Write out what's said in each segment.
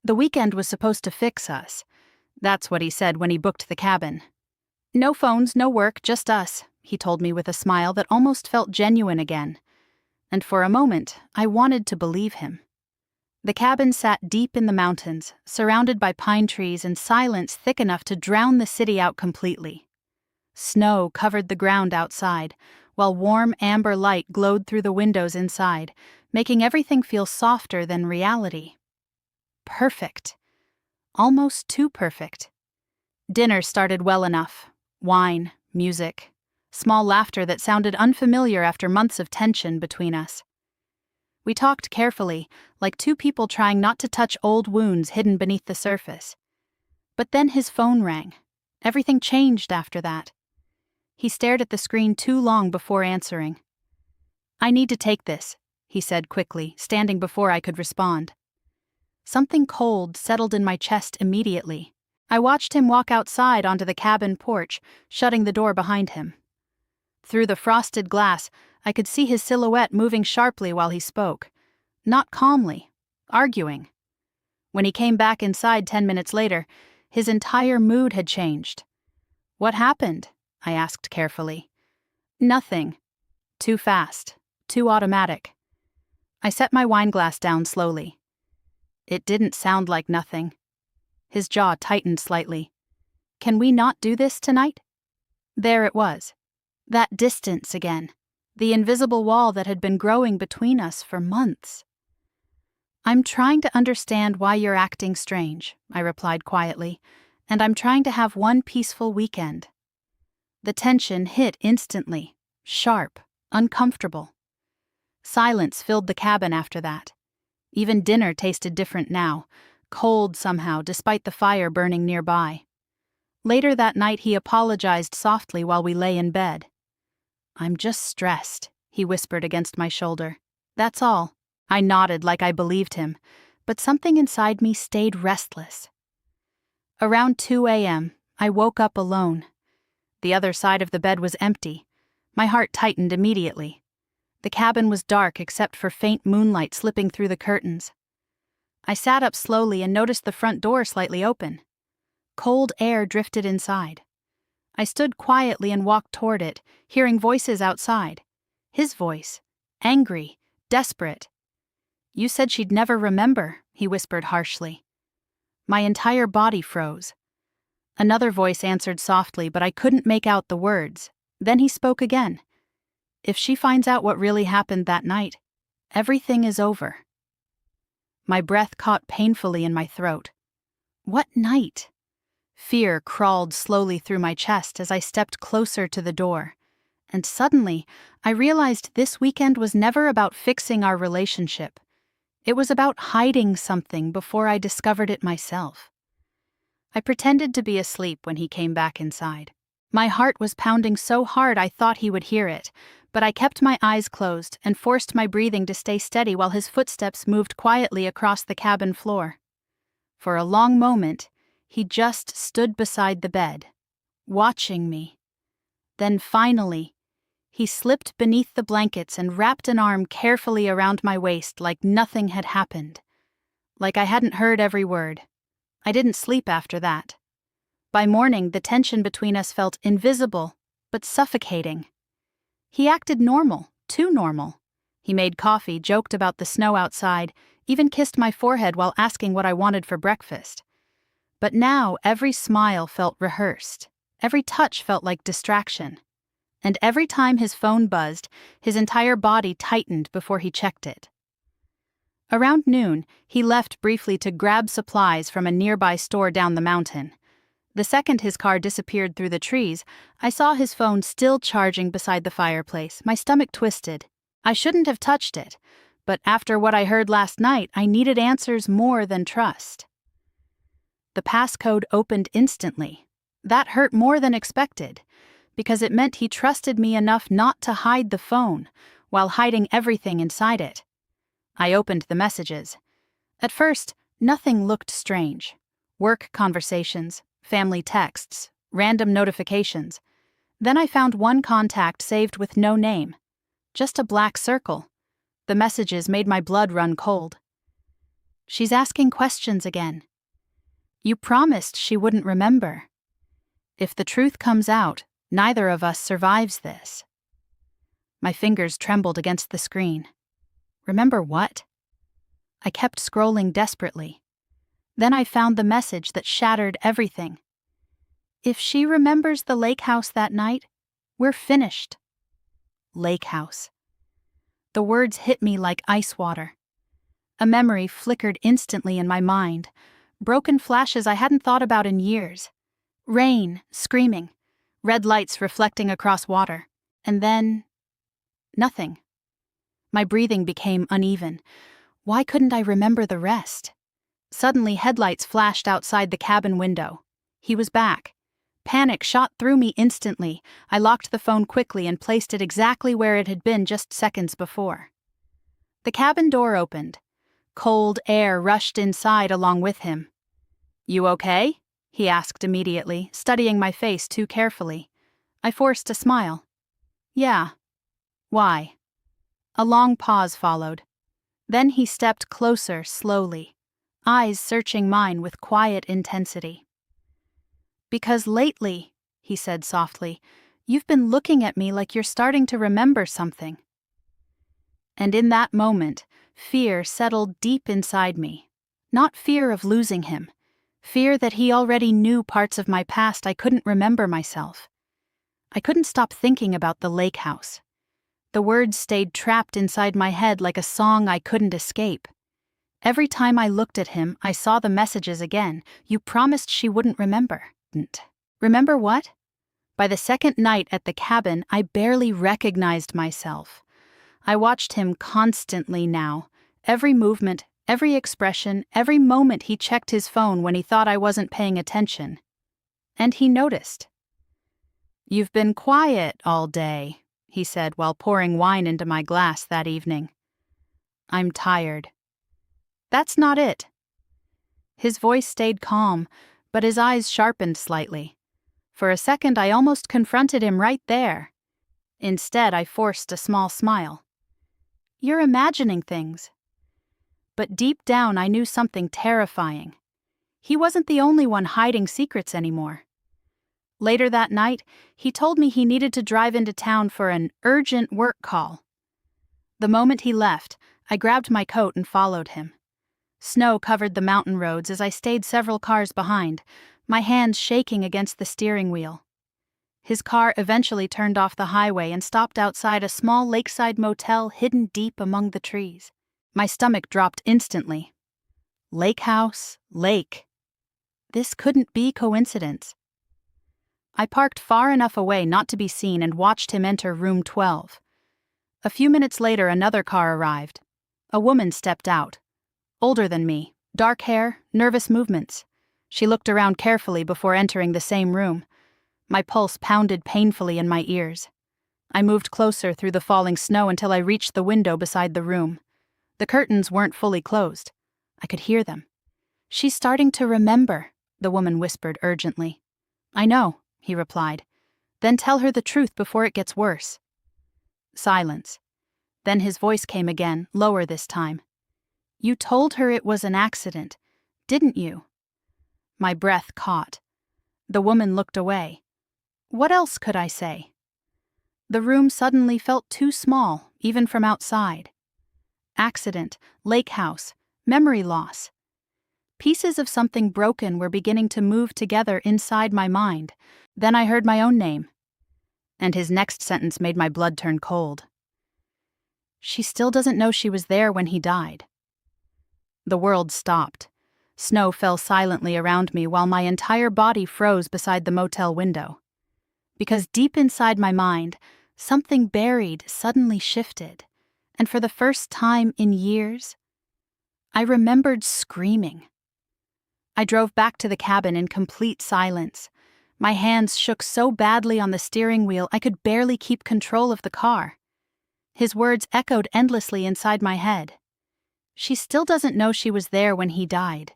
The weekend was supposed to fix us. That's what he said when he booked the cabin. No phones, no work, just us, he told me with a smile that almost felt genuine again. And for a moment, I wanted to believe him. The cabin sat deep in the mountains, surrounded by pine trees and silence thick enough to drown the city out completely. Snow covered the ground outside, while warm amber light glowed through the windows inside, making everything feel softer than reality. Perfect. Almost too perfect. Dinner started well enough. Wine, music, small laughter that sounded unfamiliar after months of tension between us. We talked carefully, like two people trying not to touch old wounds hidden beneath the surface. But then his phone rang. Everything changed after that. He stared at the screen too long before answering. "I need to take this," he said quickly, standing before I could respond. Something cold settled in my chest immediately. I watched him walk outside onto the cabin porch, shutting the door behind him. Through the frosted glass, I could see his silhouette moving sharply while he spoke. Not calmly, arguing. When he came back inside 10 minutes later, his entire mood had changed. "What happened?" I asked carefully. "Nothing. Too fast. Too automatic." I set my wine glass down slowly. It didn't sound like nothing. His jaw tightened slightly. "Can we not do this tonight?" There it was. That distance again. The invisible wall that had been growing between us for months. "I'm trying to understand why you're acting strange," I replied quietly, "and I'm trying to have one peaceful weekend." The tension hit instantly, sharp, uncomfortable. Silence filled the cabin after that. Even dinner tasted different now, cold somehow despite the fire burning nearby. Later that night he apologized softly while we lay in bed. "I'm just stressed," he whispered against my shoulder. "That's all." I nodded like I believed him, but something inside me stayed restless. Around 2 a.m., I woke up alone. The other side of the bed was empty. My heart tightened immediately. The cabin was dark except for faint moonlight slipping through the curtains. I sat up slowly and noticed the front door slightly open. Cold air drifted inside. I stood quietly and walked toward it, hearing voices outside. His voice. Angry. Desperate. "You said she'd never remember," he whispered harshly. My entire body froze. Another voice answered softly, but I couldn't make out the words. Then he spoke again. "If she finds out what really happened that night, everything is over." My breath caught painfully in my throat. What night? Fear crawled slowly through my chest as I stepped closer to the door. And suddenly, I realized this weekend was never about fixing our relationship. It was about hiding something before I discovered it myself. I pretended to be asleep when he came back inside. My heart was pounding so hard I thought he would hear it, but I kept my eyes closed and forced my breathing to stay steady while his footsteps moved quietly across the cabin floor. For a long moment, he just stood beside the bed, watching me. Then finally, he slipped beneath the blankets and wrapped an arm carefully around my waist like nothing had happened. Like I hadn't heard every word. I didn't sleep after that. By morning, the tension between us felt invisible, but suffocating. He acted normal, too normal. He made coffee, joked about the snow outside, even kissed my forehead while asking what I wanted for breakfast. But now every smile felt rehearsed. Every touch felt like distraction. And every time his phone buzzed, his entire body tightened before he checked it. Around noon, he left briefly to grab supplies from a nearby store down the mountain. The second his car disappeared through the trees, I saw his phone still charging beside the fireplace. My stomach twisted. I shouldn't have touched it, but after what I heard last night, I needed answers more than trust. The passcode opened instantly. That hurt more than expected, because it meant he trusted me enough not to hide the phone, while hiding everything inside it. I opened the messages. At first, nothing looked strange. Work conversations, family texts, random notifications. Then I found one contact saved with no name. Just a black circle. The messages made my blood run cold. She's asking questions again. You promised she wouldn't remember. If the truth comes out, neither of us survives this. My fingers trembled against the screen. Remember what? I kept scrolling desperately. Then I found the message that shattered everything. If she remembers the lake house that night, we're finished. Lake house. The words hit me like ice water. A memory flickered instantly in my mind, broken flashes I hadn't thought about in years. Rain, screaming, red lights reflecting across water, and then nothing. My breathing became uneven. Why couldn't I remember the rest? Suddenly, headlights flashed outside the cabin window. He was back. Panic shot through me instantly. I locked the phone quickly and placed it exactly where it had been just seconds before. The cabin door opened. Cold air rushed inside along with him. You okay? He asked immediately, studying my face too carefully. I forced a smile. Yeah. Why? A long pause followed. Then he stepped closer slowly, eyes searching mine with quiet intensity. Because lately, he said softly, you've been looking at me like you're starting to remember something. And in that moment, fear settled deep inside me. Not fear of losing him. Fear that he already knew parts of my past I couldn't remember myself. I couldn't stop thinking about the lake house. The words stayed trapped inside my head like a song I couldn't escape. Every time I looked at him, I saw the messages again. You promised she wouldn't remember. Remember what? By the second night at the cabin, I barely recognized myself. I watched him constantly now. Every movement, every expression, every moment he checked his phone when he thought I wasn't paying attention. And he noticed. You've been quiet all day, he said while pouring wine into my glass that evening. I'm tired. That's not it. His voice stayed calm, but his eyes sharpened slightly. For a second, I almost confronted him right there. Instead, I forced a small smile. You're imagining things. But deep down, I knew something terrifying. He wasn't the only one hiding secrets anymore. Later that night, he told me he needed to drive into town for an urgent work call. The moment he left, I grabbed my coat and followed him. Snow covered the mountain roads as I stayed several cars behind, my hands shaking against the steering wheel. His car eventually turned off the highway and stopped outside a small lakeside motel hidden deep among the trees. My stomach dropped instantly. Lake house, lake. This couldn't be coincidence. I parked far enough away not to be seen and watched him enter room 12. A few minutes later, another car arrived. A woman stepped out. Older than me, dark hair, nervous movements. She looked around carefully before entering the same room. My pulse pounded painfully in my ears. I moved closer through the falling snow until I reached the window beside the room. The curtains weren't fully closed. I could hear them. She's starting to remember, the woman whispered urgently. I know, he replied. Then tell her the truth before it gets worse. Silence. Then his voice came again, lower this time. You told her it was an accident, didn't you? My breath caught. The woman looked away. What else could I say? The room suddenly felt too small, even from outside. Accident, lake house, memory loss. Pieces of something broken were beginning to move together inside my mind. Then I heard my own name. And his next sentence made my blood turn cold. She still doesn't know she was there when he died. The world stopped. Snow fell silently around me while my entire body froze beside the motel window. Because deep inside my mind, something buried suddenly shifted, and for the first time in years, I remembered screaming. I drove back to the cabin in complete silence. My hands shook so badly on the steering wheel I could barely keep control of the car. His words echoed endlessly inside my head. She still doesn't know she was there when he died.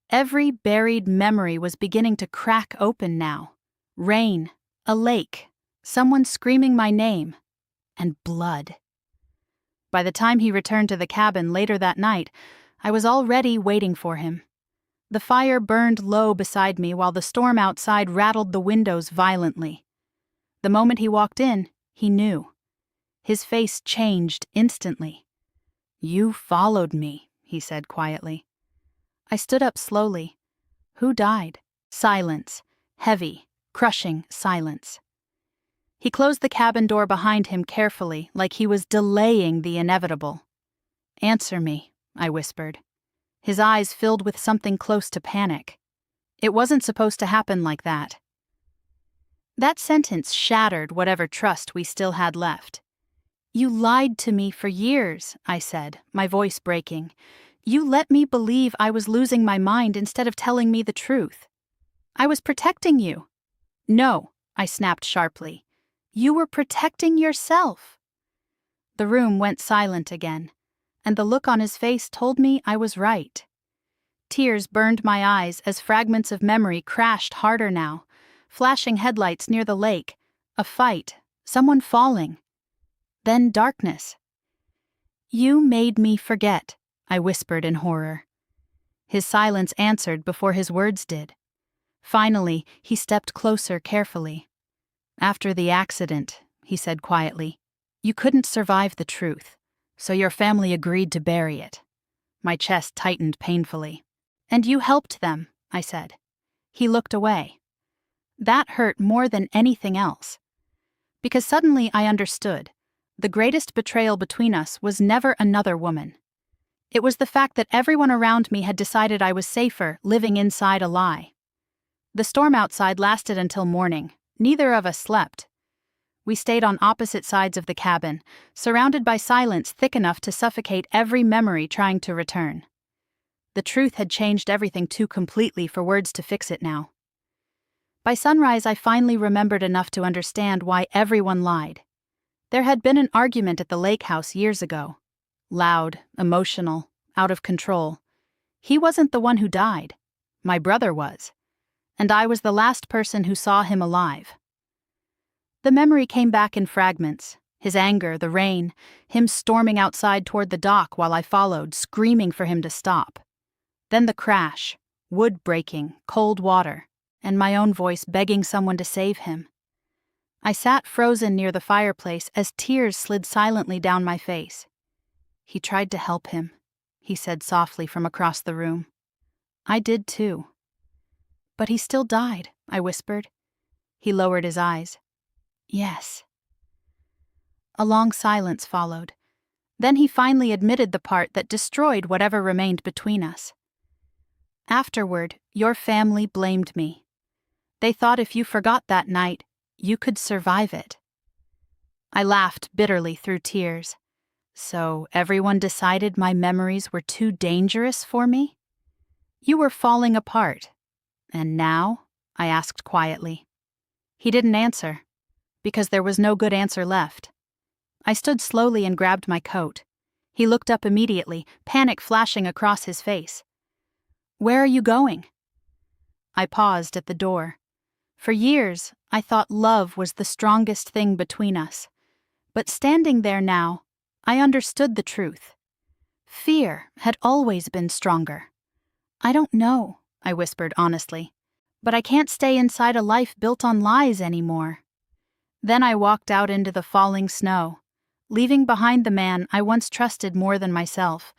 Every buried memory was beginning to crack open now. Rain, a lake, someone screaming my name, and blood. By the time he returned to the cabin later that night, I was already waiting for him. The fire burned low beside me while the storm outside rattled the windows violently. The moment he walked in, he knew. His face changed instantly. "You followed me," he said quietly. I stood up slowly. "Who died?" Silence. Heavy, crushing silence. He closed the cabin door behind him carefully, like he was delaying the inevitable. "Answer me," I whispered. His eyes filled with something close to panic. It wasn't supposed to happen like that. That sentence shattered whatever trust we still had left. "You lied to me for years," I said, my voice breaking. "You let me believe I was losing my mind instead of telling me the truth. I was protecting you." "No," I snapped sharply. "You were protecting yourself." The room went silent again, and the look on his face told me I was right. Tears burned my eyes as fragments of memory crashed harder now. Flashing headlights near the lake, a fight, someone falling. Then darkness. "You made me forget," I whispered in horror. His silence answered before his words did. Finally, he stepped closer carefully. "After the accident," he said quietly, "you couldn't survive the truth, so your family agreed to bury it." My chest tightened painfully. "And you helped them," I said. He looked away. That hurt more than anything else. Because suddenly I understood. The greatest betrayal between us was never another woman. It was the fact that everyone around me had decided I was safer living inside a lie. The storm outside lasted until morning. Neither of us slept. We stayed on opposite sides of the cabin, surrounded by silence thick enough to suffocate every memory trying to return. The truth had changed everything too completely for words to fix it now. By sunrise, I finally remembered enough to understand why everyone lied. There had been an argument at the lake house years ago. Loud, emotional, out of control. He wasn't the one who died. My brother was. And I was the last person who saw him alive. The memory came back in fragments. His anger, the rain, him storming outside toward the dock while I followed, screaming for him to stop. Then the crash, wood breaking, cold water, and my own voice begging someone to save him. I sat frozen near the fireplace as tears slid silently down my face. "He tried to help him," he said softly from across the room. "I did too." "But he still died," I whispered. He lowered his eyes. "Yes." A long silence followed. Then he finally admitted the part that destroyed whatever remained between us. "Afterward, your family blamed me. They thought if you forgot that night, you could survive it." I laughed bitterly through tears. "So everyone decided my memories were too dangerous for me? You were falling apart. And now?" I asked quietly. He didn't answer, because there was no good answer left. I stood slowly and grabbed my coat. He looked up immediately, panic flashing across his face. "Where are you going?" I paused at the door. For years, I thought love was the strongest thing between us. But standing there now, I understood the truth. Fear had always been stronger. "I don't know," I whispered honestly. "But I can't stay inside a life built on lies anymore." Then I walked out into the falling snow, leaving behind the man I once trusted more than myself,